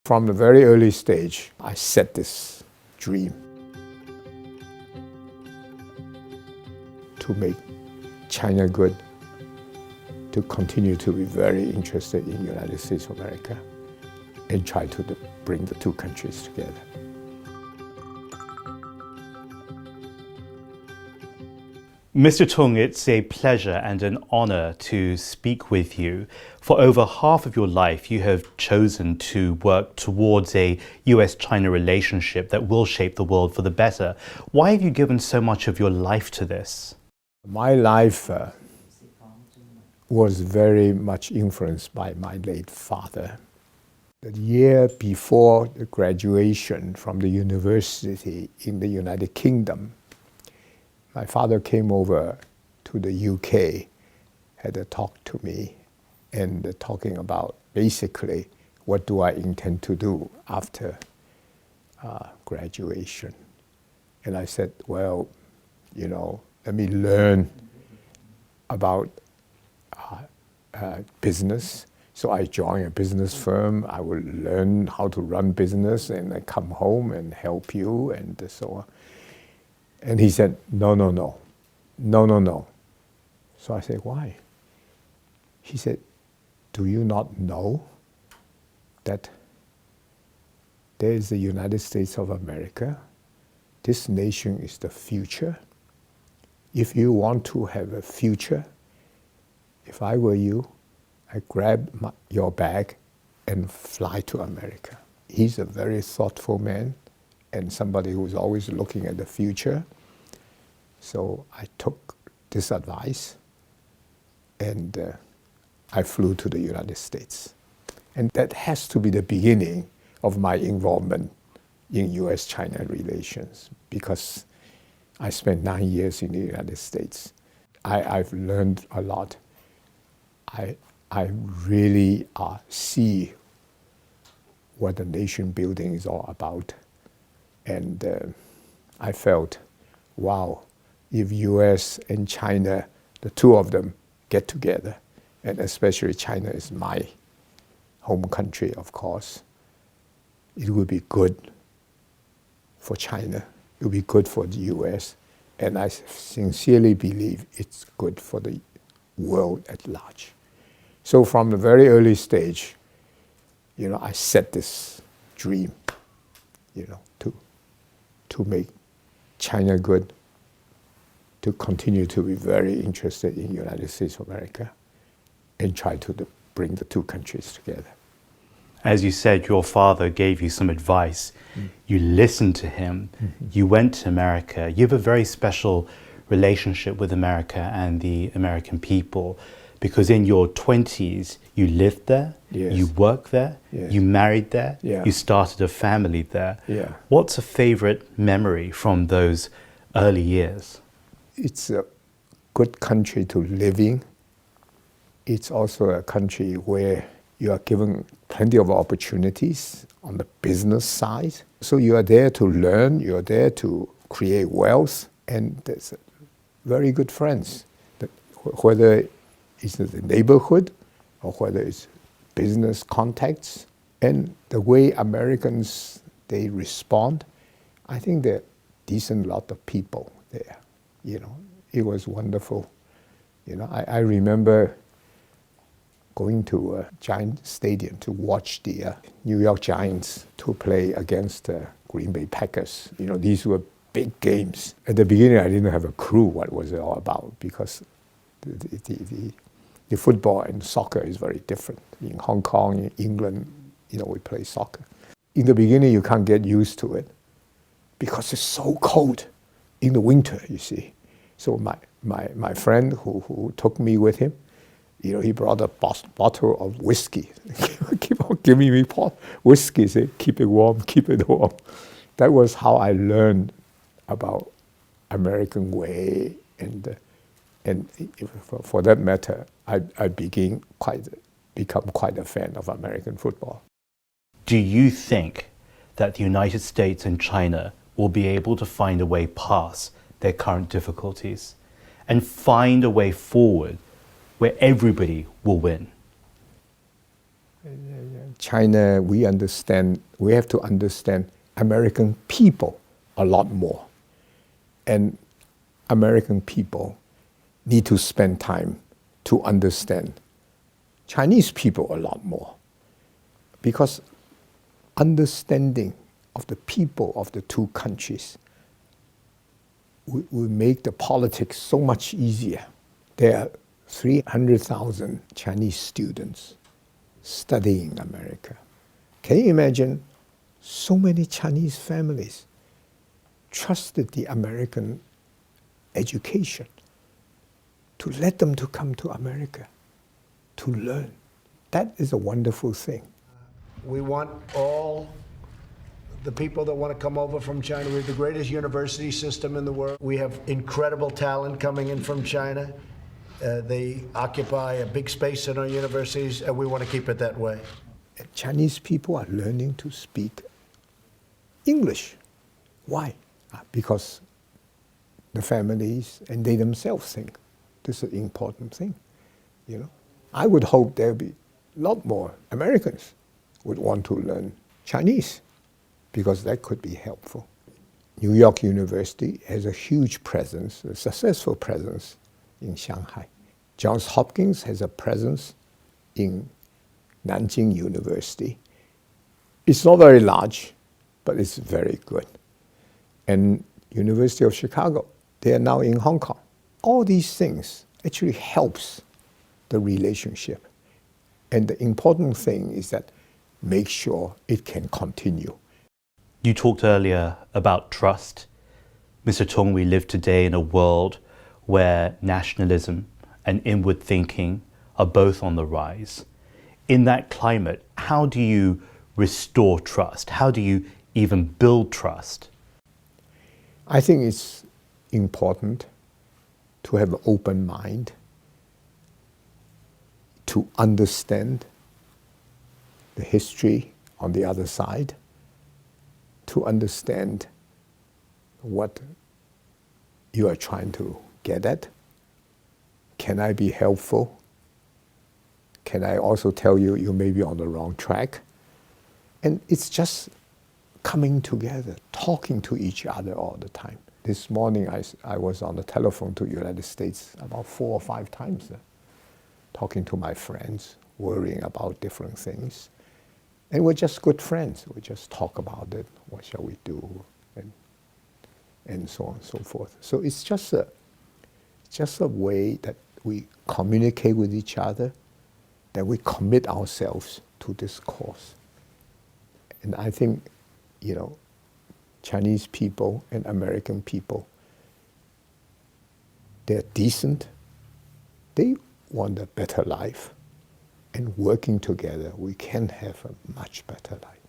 From the very early stage, I set this dream to make China good, to continue to be very interested in the United States of America, and try to bring the two countries together. Mr. Tung, it's a pleasure and an honor to speak with you. For over half of your life, you have chosen to work towards a US-China relationship that will shape the world for the better. Why have you given so much of your life to this? My life was very much influenced by my late father. The year before the graduation from the university in the United Kingdom, my father came over to the UK, had a talk to me, and talking about basically what do I intend to do after graduation. And I said, well, you know, let me learn about business. So I joined a business firm. I will learn how to run business and I come home and help you and so on. And he said, no. So I said, why? He said, do you not know that there is the United States of America? This nation is the future. If you want to have a future, if I were you, I'd grab your bag and fly to America. He's a very thoughtful man and somebody who's always looking at the future. So I took this advice and I flew to the United States. And that has to be the beginning of my involvement in US-China relations because I spent 9 years in the United States. I've learned a lot. I really see what the nation building is all about. And I felt, wow, if US and China, the two of them get together, and especially China is my home country, of course, it will be good for China, it will be good for the US, and I sincerely believe it's good for the world at large. So from the very early stage, you know, I set this dream, you know, to make China good, to continue to be very interested in the United States of America, and try to bring the two countries together. As you said, your father gave you some advice. You listened to him. You went to America. You have a very special relationship with America and the American people because in your 20s, you lived there, yes. You worked there, yes. You married there, yeah. You started a family there. Yeah. What's a favorite memory from those early years? It's a good country to live in. It's also a country where you are given plenty of opportunities on the business side. So you are there to learn, you are there to create wealth, and there's very good friends. Whether it's in the neighborhood or whether it's business contacts, and the way Americans, they respond, I think there are decent lot of people there. You know, it was wonderful. You know, I remember going to a Giant Stadium to watch the New York Giants to play against Green Bay Packers. You know, these were big games. At the beginning, I didn't have a clue what was it all about because the football and soccer is very different. In Hong Kong, in England, you know, we play soccer. In the beginning, you can't get used to it because it's so cold in the winter, you see. So my friend who took me with him, you know, he brought a bottle of whiskey. Keep on giving me whiskey, say, keep it warm, keep it warm. That was how I learned about American way, and for that matter, I become quite a fan of American football. Do you think that the United States and China will be able to find a way past their current difficulties and find a way forward where everybody will win? China, we have to understand American people a lot more. And American people need to spend time to understand Chinese people a lot more. Because understanding of the people of the two countries will make the politics so much easier. There are 300,000 Chinese students studying in America. Can you imagine so many Chinese families trusted the American education to let them to come to America to learn? That is a wonderful thing. We want all the people that want to come over from China. We have the greatest university system in the world. We have incredible talent coming in from China. They occupy a big space in our universities, and we want to keep it that way. And Chinese people are learning to speak English. Why? Because the families and they themselves think this is an important thing. You know, I would hope there'll be a lot more Americans would want to learn Chinese, because that could be helpful. New York University has a huge presence, a successful presence in Shanghai. Johns Hopkins has a presence in Nanjing University. It's not very large, but it's very good. And University of Chicago, they are now in Hong Kong. All these things actually helps the relationship. And the important thing is that make sure it can continue. You talked earlier about trust. Mr. Tung, we live today in a world where nationalism and inward thinking are both on the rise. In that climate, how do you restore trust? How do you even build trust? I think it's important to have an open mind, to understand the history on the other side, to understand what you are trying to get at. Can I be helpful? Can I also tell you you may be on the wrong track? And it's just coming together, talking to each other all the time. This morning I was on the telephone to the United States about 4 or 5 times, talking to my friends, worrying about different things. And we're just good friends. We just talk about it. What shall we do? And so on and so forth. So it's just a way that we communicate with each other, that we commit ourselves to this cause. And I think, you know, Chinese people and American people, they're decent. They want a better life. And working together, we can have a much better life.